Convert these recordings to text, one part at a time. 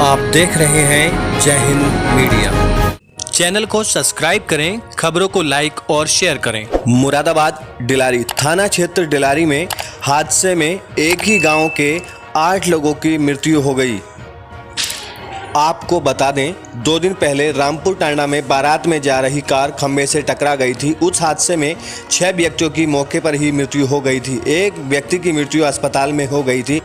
आप देख रहे हैं जय हिंद मीडिया। चैनल को सब्सक्राइब करें, खबरों को लाइक और शेयर करें। मुरादाबाद डिलारी थाना क्षेत्र डिलारी में हादसे में एक ही गांव के 8 लोगों की मृत्यु हो गई। आपको बता दें, 2 दिन पहले रामपुर टांडा में बारात में जा रही कार खंभे से टकरा गई थी। उस हादसे में 6 व्यक्तियों की मौके पर ही मृत्यु हो गई थी। एक व्यक्ति की मृत्यु अस्पताल में हो गई थी।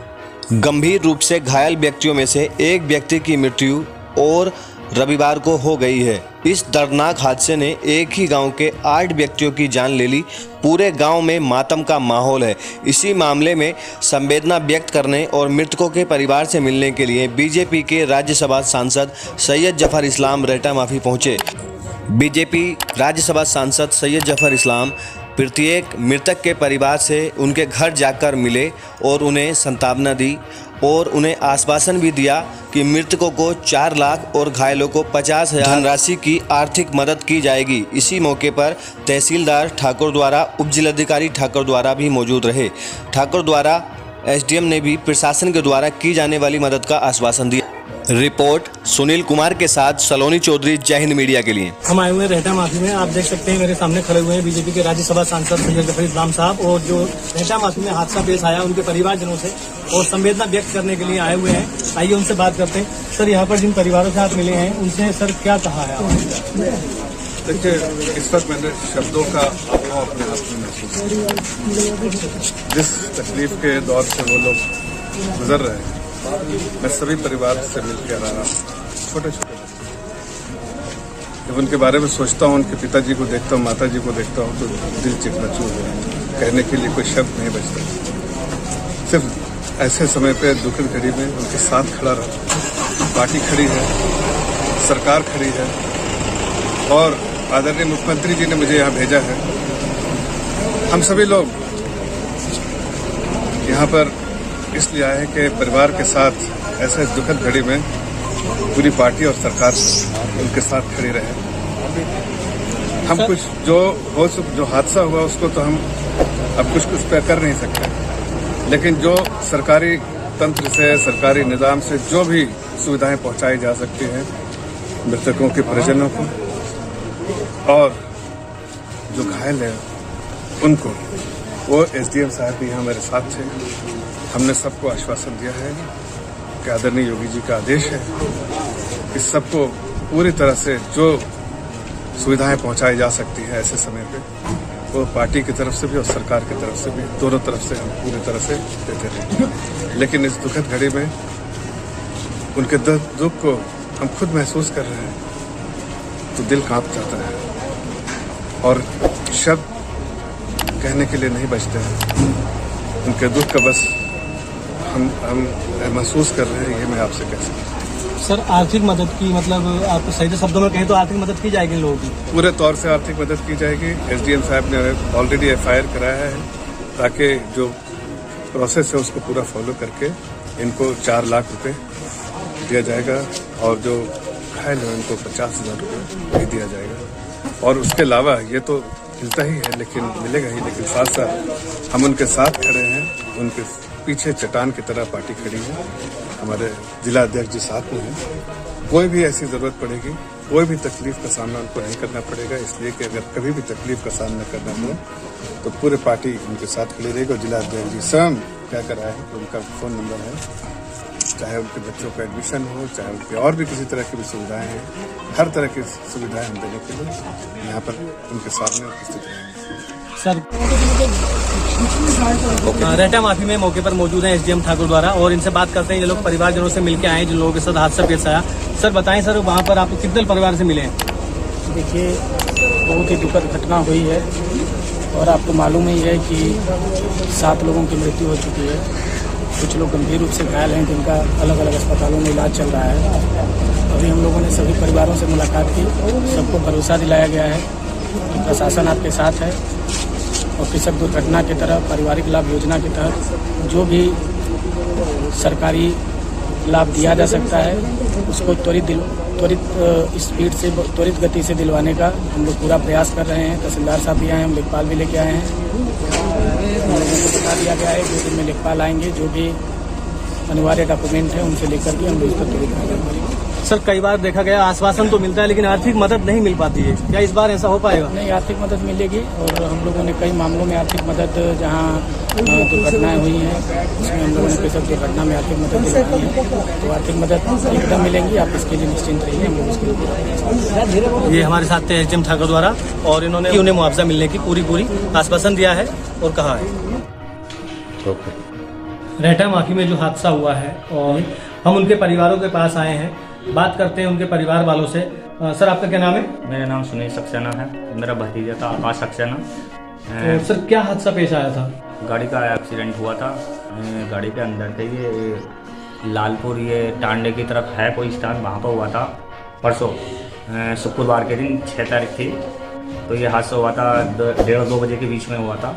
गंभीर रूप से घायल व्यक्तियों में से एक व्यक्ति की मृत्यु और रविवार को हो गई है। इस दर्दनाक हादसे ने एक ही गांव के 8 व्यक्तियों की जान ले ली। पूरे गांव में मातम का माहौल है। इसी मामले में संवेदना व्यक्त करने और मृतकों के परिवार से मिलने के लिए बीजेपी के राज्यसभा सांसद सैयद जफर इस्लाम रेटा माफी पहुंचे। बीजेपी राज्यसभा सांसद सैयद जफर इस्लाम प्रत्येक मृतक के परिवार से उनके घर जाकर मिले और उन्हें सांत्वना दी और उन्हें आश्वासन भी दिया कि मृतकों को 4 लाख और घायलों को 50,000 धनराशि की आर्थिक मदद की जाएगी। इसी मौके पर तहसीलदार ठाकुर द्वारा, उप जिलाधिकारी ठाकुर द्वारा भी मौजूद रहे। ठाकुर द्वारा एसडीएम ने भी प्रशासन के द्वारा की जाने वाली मदद का आश्वासन दिया। रिपोर्ट सुनील कुमार के साथ सलोनी चौधरी, जय हिंद मीडिया के लिए। हम आए हुए हैं रेहटा माफी में। आप देख सकते हैं मेरे सामने खड़े हुए हैं बीजेपी के राज्यसभा सांसद सैयद जफर इस्लाम साहब, और जो रेहटा माफी में हादसा पेश आया उनके परिवारजनों से और संवेदना व्यक्त करने के लिए आए हुए हैं। आइए उनसे बात करते हैं। सर, यहाँ पर जिन परिवारों से आप मिले हैं उनसे सर क्या कहा है? देखिए, इस वक्त मैंने शब्दों का अभाव अपने हाथ में महसूस किया। जिस तकलीफ के दौर से वो लोग गुजर रहे हैं, मैं सभी परिवार से मिलकर आ रहा हूँ। छोटे छोटे जब उनके बारे में सोचता हूँ, उनके पिताजी को देखता हूँ, माता जी को देखता हूँ, तो दिल चिकनाचूर हो जाता है। कहने के लिए कोई शब्द नहीं बचता। सिर्फ ऐसे समय पे दुखद घड़ी में उनके साथ खड़ा रहा। पार्टी खड़ी है, सरकार खड़ी है और आदरणीय मुख्यमंत्री जी ने मुझे यहाँ भेजा है। हम सभी लोग यहाँ पर इसलिए आए हैं कि परिवार के साथ ऐसे दुखद घड़ी में पूरी पार्टी और सरकार उनके साथ खड़ी रहे। हम कुछ जो हादसा हुआ उसको तो हम अब कुछ पे कर नहीं सकते, लेकिन जो सरकारी तंत्र से, सरकारी निजाम से जो भी सुविधाएं पहुंचाई जा सकती हैं मृतकों के परिजनों को और जो घायल है उनको, वो एसडीएम साहब भी यहाँ मेरे साथ थे। हमने सबको आश्वासन दिया है कि आदरणीय योगी जी का आदेश है कि सबको पूरी तरह से जो सुविधाएं पहुंचाई जा सकती है ऐसे समय पे, वो पार्टी की तरफ से भी और सरकार की तरफ से भी, दोनों तरफ से हम पूरी तरह से देते रहेंगे। लेकिन इस दुखद घड़ी में उनके दुख को हम खुद महसूस कर रहे हैं तो दिल कांप जाता है और शब्द कहने के लिए नहीं बचते हैं। उनके दुख का बस हम महसूस कर रहे हैं, ये मैं आपसे कह सकता हूँ। सर, आर्थिक मदद की मतलब आप सही शब्दों में कहें तो आर्थिक मदद की जाएगी लोगों की? पूरे तौर से आर्थिक मदद की जाएगी। एसडीएम साहब ने ऑलरेडी FIR कराया है ताकि जो प्रोसेस है उसको पूरा फॉलो करके इनको 4 लाख रुपए दिया जाएगा और जो घायल है उनको 50,000 रुपये भी दिया जाएगा। और उसके अलावा ये तो मिलता ही है, लेकिन मिलेगा ही, लेकिन साथ साथ हम उनके साथ खड़े हैं। उनके पीछे चट्टान की तरह पार्टी खड़ी है। हमारे जिला अध्यक्ष जी साथ में हैं। कोई भी ऐसी जरूरत पड़ेगी, कोई भी तकलीफ का सामना उनको नहीं करना पड़ेगा, इसलिए कि अगर कभी भी तकलीफ का सामना करना पड़े तो पूरे पार्टी उनके साथ खड़ी रहेगी। और जिला अध्यक्ष जी स्वयं कहकर आए हैं कि उनका फ़ोन नंबर है, चाहे उनके बच्चों का एडमिशन हो, चाहे उनके और भी किसी तरह की भी सुविधाएं हैं, हर तरह की सुविधाएं हम देने के लिए यहाँ पर उनके सामने उपस्थित रहेंगे। सर, रेहटा माफी में मौके पर मौजूद हैं एसडीएम ठाकुर द्वारा, और इनसे बात करते हैं। ये लोग परिवारजनों से मिलकर आए जिन लोगों के साथ हादसा पेश आया। सर बताएं सर, वहाँ पर आप कितने परिवार से मिले हैं? देखिए, बहुत ही दुखद घटना हुई है और आपको मालूम ही है कि 7 लोगों की मृत्यु हो चुकी है। कुछ लोग गंभीर रूप से घायल हैं जिनका अलग अलग अस्पतालों में इलाज चल रहा है। अभी हम लोगों ने सभी परिवारों से मुलाकात की, सबको भरोसा दिलाया गया है कि प्रशासन आपके साथ है और कृषक दुर्घटना की तरह पारिवारिक लाभ योजना के तहत जो भी सरकारी लाभ दिया जा सकता है उसको त्वरित स्पीड से, त्वरित गति से दिलवाने का हम लोग पूरा प्रयास कर रहे हैं। तहसीलदार साहब भी आए हैं, हम लेखपाल भी लेके आए हैं। हम लोगों को बता दिया गया है 2 दिन में लेखपाल आएंगे, जो भी अनिवार्य डॉक्यूमेंट है उनसे लेकर के हम लोग इसका त्वरित कार्रवाई करेंगे। सर कई बार देखा गया आश्वासन तो मिलता है लेकिन आर्थिक मदद नहीं मिल पाती है, क्या इस बार ऐसा हो पाएगा? नहीं, आर्थिक मदद मिलेगी और हम लोगों ने कई मामलों में आर्थिक मदद जहां दुर्घटनाएं हुई हैं उसमें हम लोगों ने कोई सब दुर्घटना में आर्थिक मदद दिलाई है, तो आर्थिक मदद एकदम मिलेंगी। आप इसके लिए निश्चिंत रहिए, हम लोग इसके लिए। ये हमारे साथ थे एसडीएम ठाकुर द्वारा और इन्होंने उन्हें मुआवजा मिलने की पूरी आश्वासन दिया है और कहा है। रहटा माफी में जो हादसा हुआ है और हम उनके परिवारों के पास आए हैं, बात करते हैं उनके परिवार वालों से। सर आपका क्या नाम है? मेरा नाम सुनील सक्सेना है, मेरा भतीजा था आकाश सक्सेना। तो सर क्या हादसा पेश आया था? गाड़ी का एक्सीडेंट हुआ था, गाड़ी के अंदर थे। ये लालपुर ये टांडे की तरफ है कोई स्थान, वहाँ पर हुआ था परसों शुक्रवार के दिन 6 तारीख थी। तो ये हादसा हुआ था 1:30-2 बजे के बीच में हुआ था।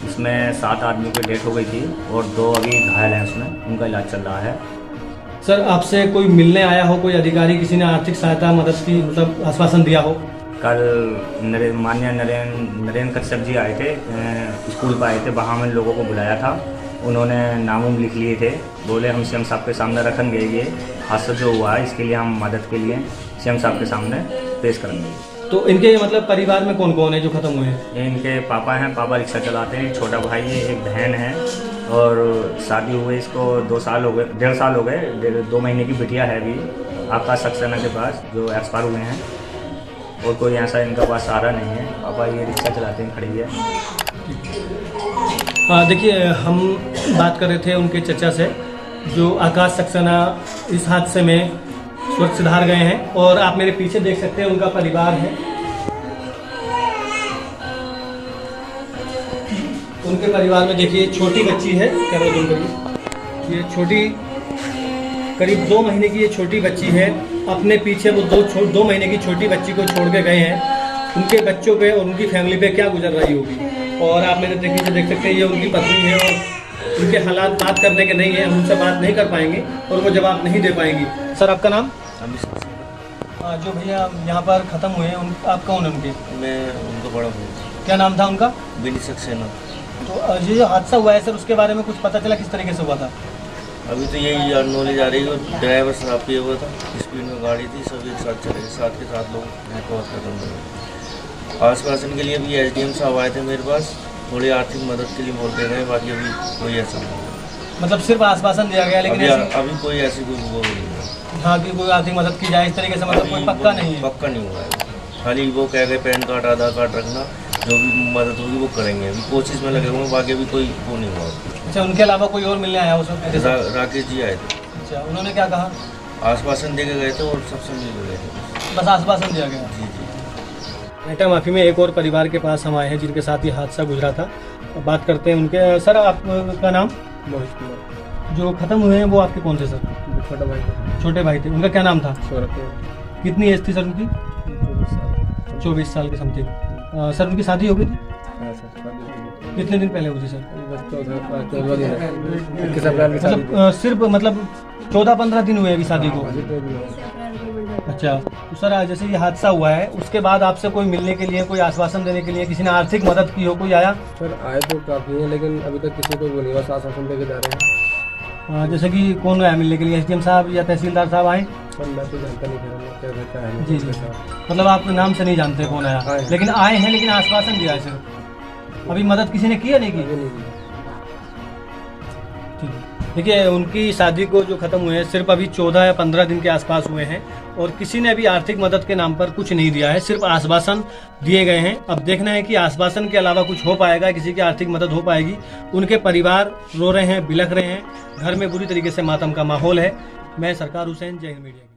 इसमें 7 आदमियों की डेथ हो गई थी और 2 अभी घायल हैं, उसमें उनका इलाज चल रहा है। सर आपसे कोई मिलने आया हो, कोई अधिकारी, किसी ने आर्थिक सहायता मदद की मतलब आश्वासन दिया हो? कल माननीय नरेंद्र कश्यप जी आए थे, स्कूल पर आए थे, वहाँ में लोगों को बुलाया था। उन्होंने नाम लिख लिए थे, बोले हम सीएम साहब के सामने रखेंगे, ये हादसा जो हुआ है इसके लिए हम मदद के लिए सीएम साहब के सामने पेश करेंगे। तो इनके मतलब परिवार में कौन कौन है जो खत्म हुए हैं? ये इनके पापा हैं, पापा रिक्शा चलाते हैं, एक छोटा भाई है, एक बहन है और शादी हुए इसको 2 साल हो गए, 1.5 साल हो गए। 2 महीने की बिटिया है अभी आकाश सक्सेना के पास जो एक्सपायर हुए हैं और कोई ऐसा इनका पास सहारा नहीं है। पापा ये रिक्शा चलाते हैं, खड़ी है। देखिए हम बात कर रहे थे उनके चचा से जो आकाश सक्सेना इस हादसे में सुरक्षित हार गए हैं और आप मेरे पीछे देख सकते हैं उनका परिवार है। उनके परिवार में देखिए छोटी बच्ची है, ये छोटी करीब 2 महीने की ये छोटी बच्ची है। अपने पीछे वो 2 महीने की छोटी बच्ची को छोड़ के गए हैं। उनके बच्चों पे और उनकी फैमिली पे क्या गुजर रही होगी। और आप मेरे पीछे देख सकते हैं ये उनकी पत्नी है और उनके हालात बात करने के नहीं है, हम उनसे बात नहीं कर पाएंगे और वो जवाब नहीं दे पाएंगी। सर आपका नाम? जो भैया यहाँ पर ख़त्म हुए हैं आप कौन है उनके? मैं उनका बड़ा हूँ। क्या नाम था उनका? बिनी सक्सेना। तो ये जो हादसा हुआ है सर उसके बारे में कुछ पता चला, किस तरीके से हुआ था? अभी तो यही नॉलेज आ रही है, ड्राइवर शराब पिया हुआ था, स्पीड में गाड़ी थी, सब एक साथ चले, साथ के साथ लोग बहुत खत्म हुए। आश्वासन के लिए भी एसडीएम साहब आए थे मेरे पास, थोड़ी आर्थिक मदद के लिए बोलते रहे, बाकी अभी कोई ऐसा नहीं। मतलब सिर्फ आश्वासन दिया गया लेकिन अभी कोई ऐसी कोई वो नहीं है। हाँ कि कोई आर्थिक मदद की जाए इस तरीके से, मतलब कोई पक्का नहीं है? पक्का नहीं हुआ है, खाली वो कह गए पैन कार्ड आधार कार्ड रखना, जो भी मदद होगी वो करेंगे। अभी कोशिश में लगे हुए, बाकी अभी कोई वो नहीं हुआ। अच्छा, उनके अलावा कोई और मिलने आया उस वक्त? राकेश जी आए थे। अच्छा, उन्होंने क्या कहा? आश्वासन दे के गए थे और सबसे मिल गए थे, बस आश्वासन दिया गया। जी जी। रहटा माफी में एक और परिवार के पास हम आए हैं जिनके साथ ये हादसा गुजरा था। बात करते हैं उनके। सर आपका नाम? मोहित कुमार। जो खत्म हुए हैं वो आपके कौन से सर? छोटा भाई था। छोटे भाई थे, उनका क्या नाम था? सौरभ। कितनी एज थी सर उनकी? 24 24 साल। साल के समथिंग। सर उनकी शादी हो गई थी? हाँ सर, शादी कितने दिन पहले हुई थी सर? 14 दिन है। 21 अप्रैल की शादी मतलब सिर्फ मतलब 14-15 दिन हुए अभी शादी को? अच्छा, तो सर जैसे ये हादसा हुआ है उसके बाद आपसे कोई मिलने के लिए, कोई आश्वासन देने के लिए, किसी ने आर्थिक मदद की हो, कोई आया? सर आए तो काफ़ी हैं लेकिन अभी तक किसी को नहीं, बस आश्वासन देके जा रहे हैं। जैसे कि कौन आया मिलने के लिए? एसडीएम साहब या तहसीलदार साहब आए? सर मैं तो जानता नहीं था क्या रहता है। जी जी, मतलब आप नाम से नहीं जानते कौन आया, लेकिन आए हैं, लेकिन आश्वासन दिया है सिर्फ। अभी मदद किसी ने की या नहीं की? ठीक है। देखिए उनकी शादी को जो ख़त्म हुए हैं सिर्फ अभी 14 या 15 दिन के आसपास हुए हैं और किसी ने भी आर्थिक मदद के नाम पर कुछ नहीं दिया है, सिर्फ आश्वासन दिए गए हैं। अब देखना है कि आश्वासन के अलावा कुछ हो पाएगा, किसी की आर्थिक मदद हो पाएगी। उनके परिवार रो रहे हैं, बिलख रहे हैं, घर में बुरी तरीके से मातम का माहौल है। मैं सरकार हुसैन, जय हिंद मीडिया।